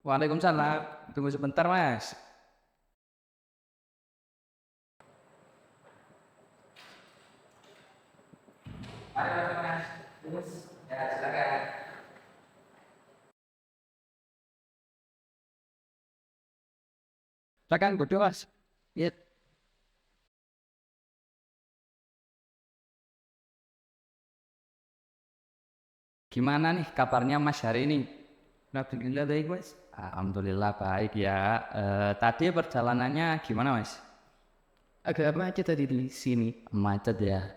Waalaikumsalam. Tunggu sebentar, Mas. Mari, Mas. Terus, ya silakan. Silakan, bodoh, Mas. Iya. Gimana nih kabarnya Mas hari ini? Alhamdulillah baik mas. Alhamdulillah baik ya. Tadi perjalanannya gimana, Mas? Agak macet tadi di sini. Macet ya.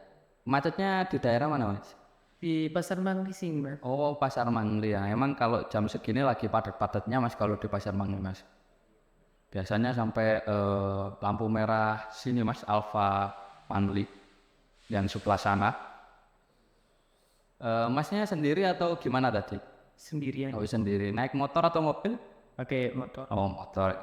Macetnya di daerah mana, Mas? Di Pasar Mangli sini mas. Oh, Pasar Mangli ya. Emang kalau jam segini lagi padat-padatnya, Mas, kalau di Pasar Mangli, Mas. Biasanya sampai lampu merah sini, Mas, Alfa Mangli yang sebelah sana. Masnya sendiri atau gimana tadi? Sendirian. Oh, sendiri. Naik motor atau mobil? Pakai motor. Oh, motor.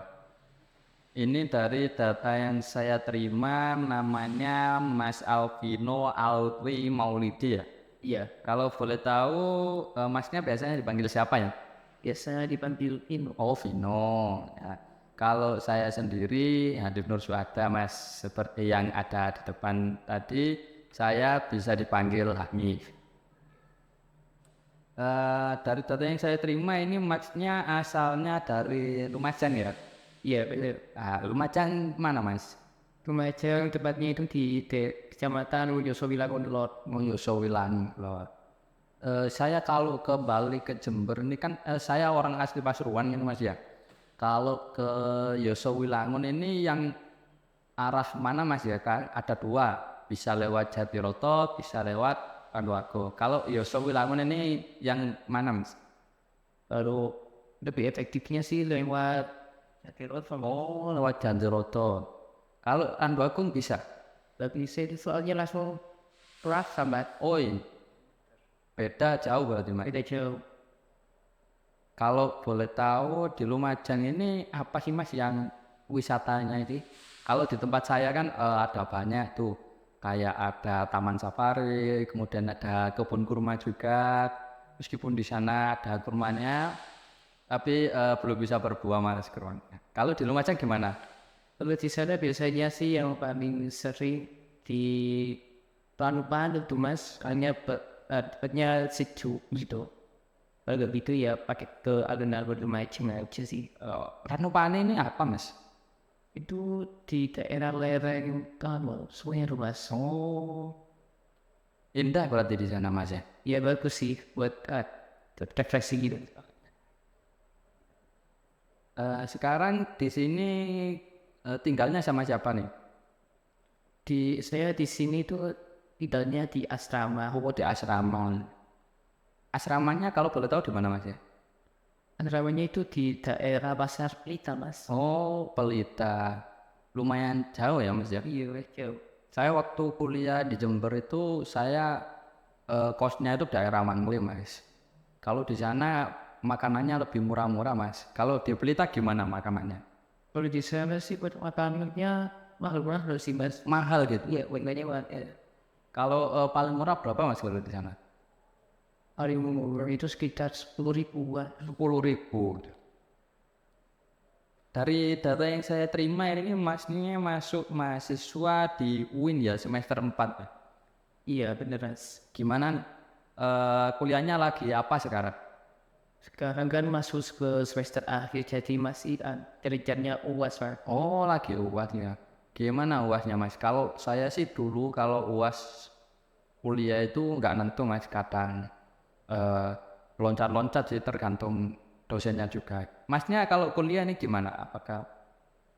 Ini dari data yang saya terima namanya Mas Alvino Alwi Maulidi ya. Iya. Kalau boleh tahu, Masnya biasanya dipanggil siapa ya? Biasa dipanggil Ino. Oh, Vino. Ya. Kalau saya sendiri, Hadif Nur Suada, Mas, seperti yang ada di depan tadi, saya bisa dipanggil Hanif. Dari data yang saya terima ini Masnya asalnya dari Lumajang ya? Iya benar. Lumajang mana, Mas? Lumajang tempatnya itu di Kecamatan Wonosowilangun Lor. Yosowilan loh. Saya kalau ke Bali ke Jember ini kan saya orang asli Pasuruan ini, Mas ya. Kalau ke Yosowilangun ini yang arah mana, Mas ya? Kan ada dua, bisa lewat Jatiroto, bisa lewat Panduago. Kalau Yosowilangun ini yang mana, Mas? Lalu lebih efektifnya sih lewat Jatirot sama. Oh, lewat Jatiroto. Kalau Panduago bisa. Tapi saya soalnya langsung keras sambat. Oh, iya. Beda jauh berarti, Mas. Beda jauh. Kalau boleh tahu di Lumajang ini apa sih, Mas, yang wisatanya ini? Kalau di tempat saya kan ada banyak tuh, kayak ada taman safari, kemudian ada kebun kurma juga. Meskipun di sana ada kurmanya, tapi belum bisa berbuah, Mas, kurmanya. Kalau di Lumajang gimana? Kalau di sana biasanya sih yang paling sering di Panu-Panu tuh mas, hanya tempatnya sejuk gitu. Kalau gitu ya pakai ke alun-alun Lumajang aja sih. Ranupane ini apa, Mas? Itu di daerah lereng Kamal, Semeru mas. Oh, indah berarti di sana, Mas ya. Ya bagus sih buat refleksi gitu. Sekarang di sini tinggalnya sama siapa nih? Saya di sini tuh tinggalnya di asrama. Oh, di asrama. Asramanya kalau boleh tahu di mana, Mas ya? Asramanya itu di daerah Pasar Pelita mas. Oh, Pelita. Lumayan jauh ya, Mas ya. Iya jauh. Saya waktu kuliah di Jember itu saya kosnya itu daerah Mangli, Mas. Kalau di sana makanannya lebih murah-murah, Mas. Kalau di Pelita gimana makanannya? Kalau di sana sih buat makanannya mahal-mahal sih mas. Mahal gitu. Iya, banyak banget. Ya. Kalau paling murah berapa, Mas, kalau di sana? Hari umur itu sekitar 10 ribuan. 10.000. Dari data yang saya terima ini Masnya masuk mahasiswa di UIN ya semester 4. Iya bener mas. Gimana kuliahnya lagi apa sekarang? Sekarang kan masuk ke semester akhir jadi masih kerjanya UAS mas. Oh, lagi UAS ya. Gimana UASnya, Mas? Kalau saya sih dulu kalau UAS kuliah itu nggak nentu, Mas, kadang eh, loncat-loncat sih tergantung dosennya juga. Masnya kalau kuliah ini gimana? Apakah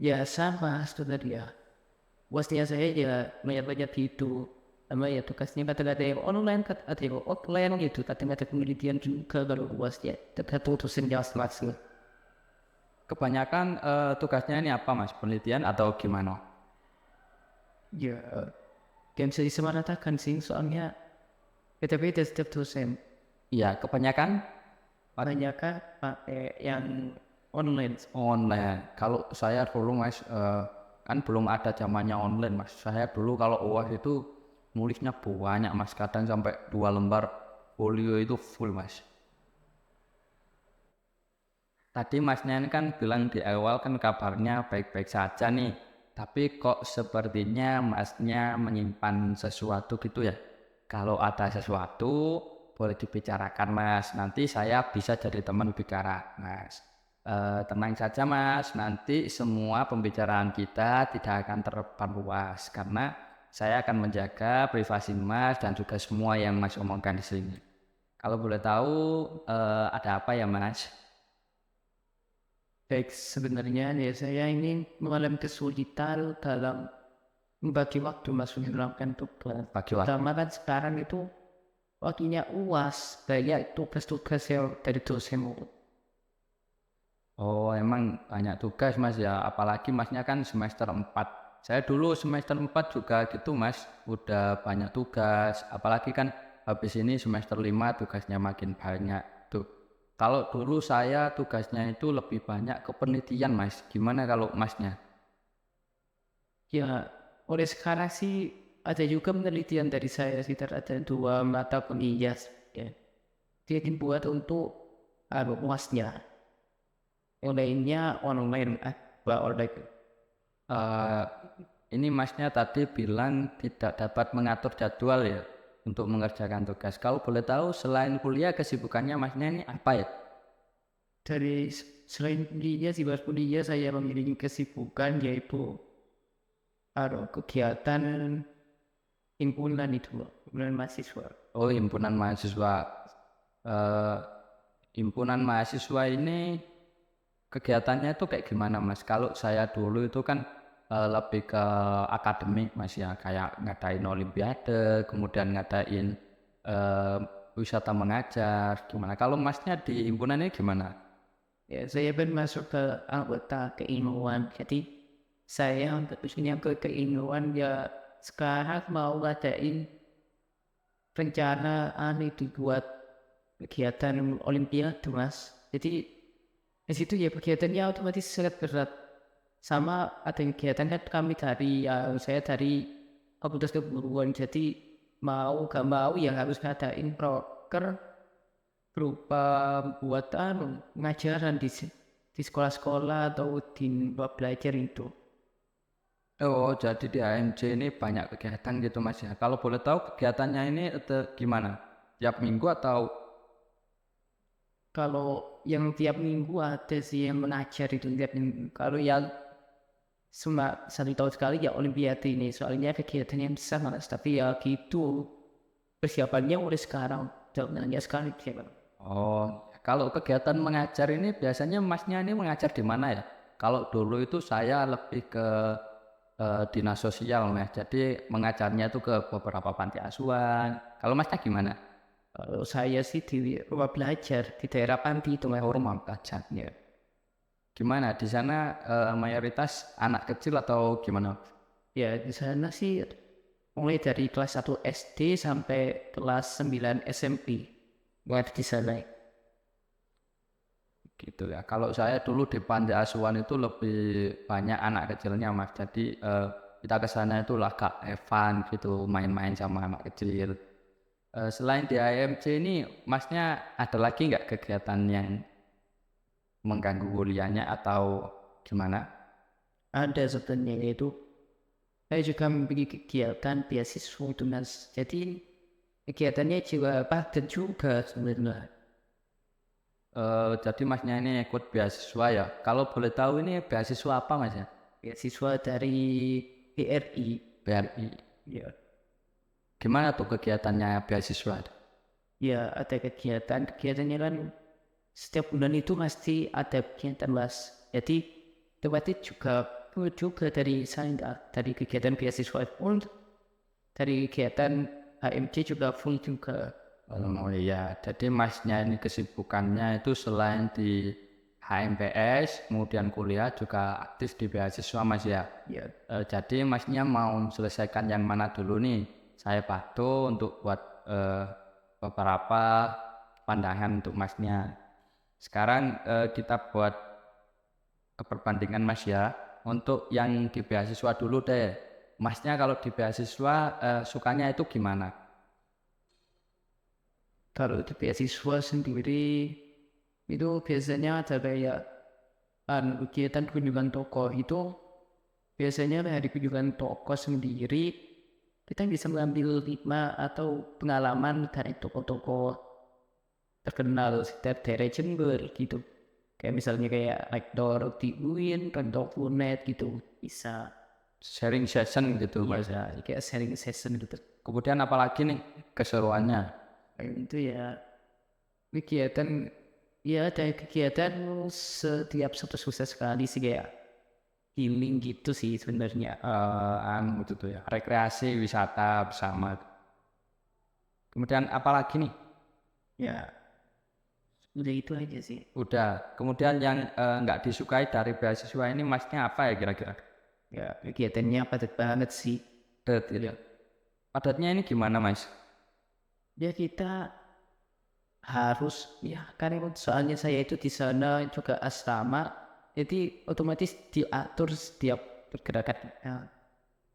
Ya sama sebenarnya. UASnya saya ya banyak-banyak gitu. Sama ya tugasnya kadang ada yang online, kadang ada yang offline gitu. Kadang ada penelitian juga kalau UASnya. Tergantung dosennya masing-masing. kebanyakan tugasnya ini apa, Mas? Penelitian atau gimana? Ya, yang bisa disamaratakan sih soalnya beda-beda setiap dosen. Iya, kebanyakan Banyak kan pakai yang online. online. Kalau saya dulu, Mas, kan belum ada zamannya online, Mas. Saya dulu kalau UAS itu nulisnya banyak, Mas. Kadang sampai 2 lembar folio itu full, Mas. Tadi masnya ini kan bilang di awal kan kabarnya baik-baik saja nih. Tapi kok sepertinya masnya menyimpan sesuatu gitu ya? Kalau ada sesuatu boleh dibicarakan mas. Nanti saya bisa jadi teman bicara mas. Tenang saja mas. Nanti semua pembicaraan kita tidak akan terperluas karena saya akan menjaga privasi mas dan juga semua yang mas omongkan di sini. Kalau boleh tahu ada apa ya mas? Baik, sebenarnya ya saya ini mengalami kesulitan dalam membagi waktu Mas untuk melakukan tugas. Bagi waktu. Terutama kan sekarang itu waktunya UAS, banyak tugas-tugas yang dari dosen. Oh, emang banyak tugas mas ya, apalagi masnya kan semester 4. Saya dulu semester 4 juga gitu mas, udah banyak tugas, apalagi kan habis ini semester 5 tugasnya makin banyak tuh. Kalau dulu saya tugasnya itu lebih banyak ke penelitian mas, gimana kalau masnya? Ya, oleh sekarang sih ada juga penelitian dari saya sekitar ada 2 mata kuliah. Ya. Dia dibuat untuk UASnya. Yang lainnya online, online. Eh, ini masnya tadi bilang tidak dapat mengatur jadwal ya untuk mengerjakan tugas. Kalau boleh tahu selain kuliah kesibukannya masnya ini apa ya? Dari selain kuliah, sibuk kuliah saya memiliki kesibukan yaitu kegiatan himpunan itu, himpunan mahasiswa. Oh, himpunan mahasiswa. Eh, himpunan mahasiswa ini kegiatannya itu kayak gimana mas? Kalau saya dulu itu kan lebih ke akademik mas ya, kayak ngadain olimpiade, kemudian ngadain eh, wisata mengajar. Gimana? Kalau masnya di himpunan ini gimana? Ya, saya pun masuk ke anggota keilmuan. Jadi saya untuk punya ke keilmuan ya sekarang mau ngadain rencana itu buat kegiatan olimpiade mas. Jadi di situ ya kegiatannya otomatis sangat berat. Sama ada kegiatan kan kami dari saya dari fakultas keguruan. Jadi mau gak mau ya harus ngadain proker berupa buatan pengajaran di sekolah-sekolah atau di tempat belajar itu. Oh, jadi di AMJ ini banyak kegiatan gitu mas ya. Kalau boleh tahu kegiatannya ini gimana? Tiap minggu atau Kalau yang tiap minggu ada sih yang mengajar itu tiap minggu. Kalau yang 1 tahun sekali ya olimpiade ini. Soalnya kegiatan yang besar mas. Tapi ya gitu persiapannya udah sekarang. Jalannya sekali siapa? Oh, kalau kegiatan mengajar ini biasanya masnya ini mengajar di mana ya? Kalau dulu itu saya lebih ke dinas sosial mas, jadi mengajarnya itu ke beberapa panti asuhan. Kalau masnya gimana? Kalau saya sih di rumah belajar di daerah Panti itu mas. Oh, rumah belajar. Gimana di sana mayoritas anak kecil atau gimana? Ya di sana sih mulai dari kelas 1 SD sampai kelas 9 SMP. Buat di sana. Gitu ya. Kalau saya dulu di panti asuhan itu lebih banyak anak kecilnya mas. Jadi kita ke sana itu lah kak Evan gitu main-main sama anak kecil. Selain di AMC ini, masnya ada lagi nggak kegiatan yang mengganggu kuliahnya atau gimana? Ada sebenarnya itu saya juga memiliki kegiatan beasiswa itu mas. Jadi kegiatannya juga padat juga sebenarnya. Jadi masnya ini ikut beasiswa ya. Kalau boleh tahu ini beasiswa apa mas ya? Beasiswa dari BRI. BRI. Ya, Gimana tuh kegiatannya beasiswa? ya ada kegiatan. Kegiatannya kan setiap bulan itu pasti ada kegiatan mas. Jadi tempatnya juga dari saya dari kegiatan beasiswa pun dari kegiatan HMC juga full juga. Oh iya, jadi masnya ini kesibukannya itu selain di HMPS, kemudian kuliah juga aktif di beasiswa mas ya. Ya, Jadi masnya mau selesaikan yang mana dulu nih? Saya bantu untuk buat beberapa pandangan untuk masnya. Sekarang kita buat keperbandingan mas ya. Untuk yang di beasiswa dulu deh. Masnya kalau di beasiswa sukanya itu gimana? kalau di beasiswa sendiri Itu biasanya ada kayak kegiatan kunjungan toko itu biasanya dari kunjungan toko sendiri kita bisa mengambil hikmah atau pengalaman dari toko-toko terkenal sekitar daerah Jember gitu. Kayak misalnya kayak Rektor di UIN, Rektor Unet gitu bisa. Sharing session gitu Mas. Iya, kayak sharing session gitu. Kemudian apalagi nih keseruannya? Kayak itu ya kegiatan ya ada kegiatan setiap satu susah sekali sih kayak healing gitu sih sebenarnya. Gitu tuh ya, rekreasi wisata bersama. Kemudian apalagi nih? Ya udah itu aja sih. Udah. Kemudian yang nggak disukai dari beasiswa ini masnya apa ya kira-kira? Ya kegiatannya padat banget sih. Padat gitu ya. Padatnya ini gimana Mas? Ya kita harus ya kan soalnya saya itu di sana juga asrama jadi otomatis diatur setiap pergerakan. Ya,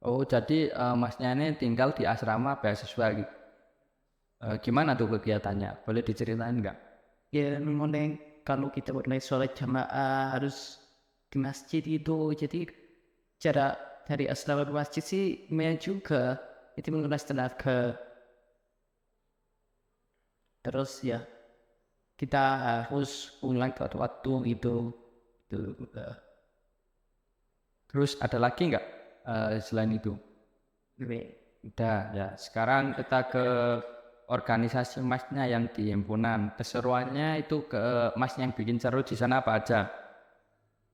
Oh jadi masnya ini tinggal di asrama beasiswa gitu. Gimana tuh kegiatannya? Boleh diceritain nggak? ya mulai kalau kita mulai sholat jamaah harus di masjid itu jadi cara dari asrama ke masjid sih lumayan juga itu menguras tenaga terus ya kita harus pulang ke waktu itu Terus ada lagi nggak selain itu? lebih Udah ya. Sekarang kita ke organisasi masnya yang di himpunan. Keseruannya itu ke masnya yang bikin seru di sana apa aja?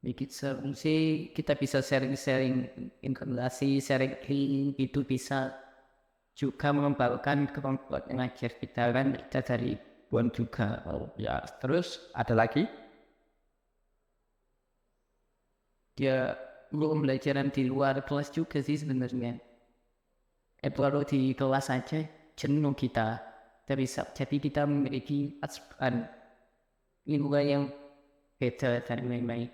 bikin seru sih kita bisa sharing-sharing informasi sharing link itu bisa juga mengembangkan kemampuan mengajar kita kan kita dari buan juga. Ya, terus ada lagi? Dia belum pembelajaran di luar kelas juga sih sebenarnya. Kalau di kelas aja jenuh kita. Jadi kita memiliki asupan lingkungan yang beda dari lain-lain.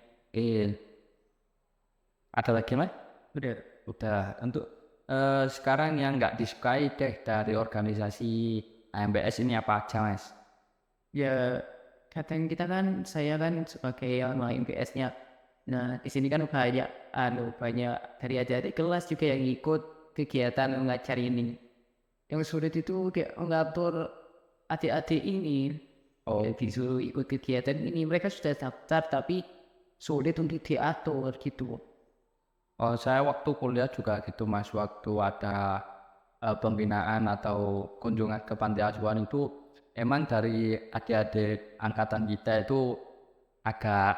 Ada lagi mas? Udah. Udah. Untuk sekarang yang nggak disukai deh dari organisasi AMBS ini apa aja mas? Ya kadang kita kan saya kan sebagai yang MPS-nya. Nah di sini kan banyak dari adik-adik kelas juga yang ikut kegiatan mengajar ini. Yang sulit itu kayak mengatur adik-adik ini. Oh, Disuruh ikut kegiatan ini mereka sudah daftar tapi sulit untuk diatur gitu. oh saya waktu kuliah juga gitu mas. Waktu ada pembinaan atau kunjungan ke panti asuhan itu emang dari adik-adik angkatan kita itu agak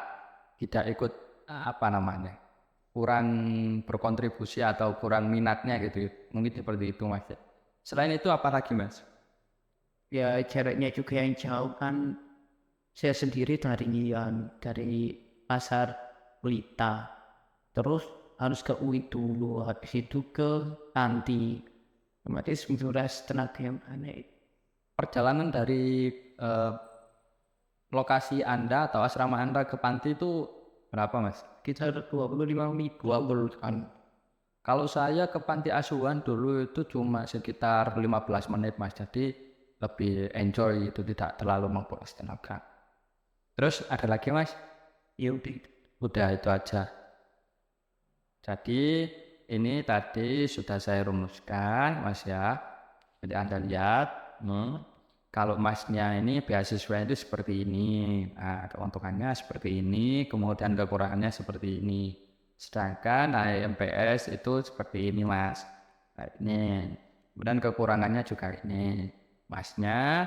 tidak ikut apa namanya kurang berkontribusi atau kurang minatnya gitu mungkin seperti itu mas. Selain itu apa lagi mas? Ya jaraknya juga yang jauh kan saya sendiri dari pasar Pelita terus harus ke UI dulu habis itu ke Anti otomatis menguras tenaga yang aneh. Perjalanan dari eh, lokasi anda atau asrama anda ke panti itu berapa mas? Kita 25 menit 20 kan. Kalau saya ke panti asuhan dulu itu cuma sekitar 15 menit mas, jadi lebih enjoy itu tidak terlalu menguras tenaga. Terus ada lagi mas? Ya udah Udah itu aja. Jadi ini tadi sudah saya rumuskan mas ya. Jadi anda lihat, kalau masnya ini beasiswa itu seperti ini, nah, keuntungannya seperti ini, kemudian kekurangannya seperti ini. Sedangkan IMPS itu seperti ini mas. Nah, ini. Kemudian kekurangannya juga ini. Masnya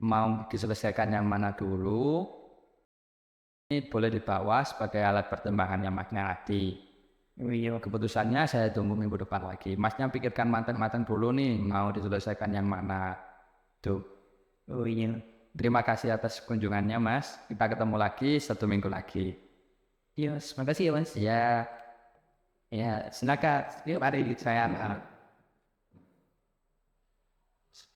mau diselesaikan yang mana dulu? Ini boleh dibawa sebagai alat pertimbangannya masnya nanti. iya Keputusannya saya tunggu minggu depan lagi. Masnya pikirkan matang-matang dulu nih, mau diselesaikan yang mana. Tuh. oh iya Terima kasih atas kunjungannya mas. Kita ketemu lagi 1 minggu lagi. iya terima kasih ya mas. Ya, ya, silakan. Yuk, mari saya.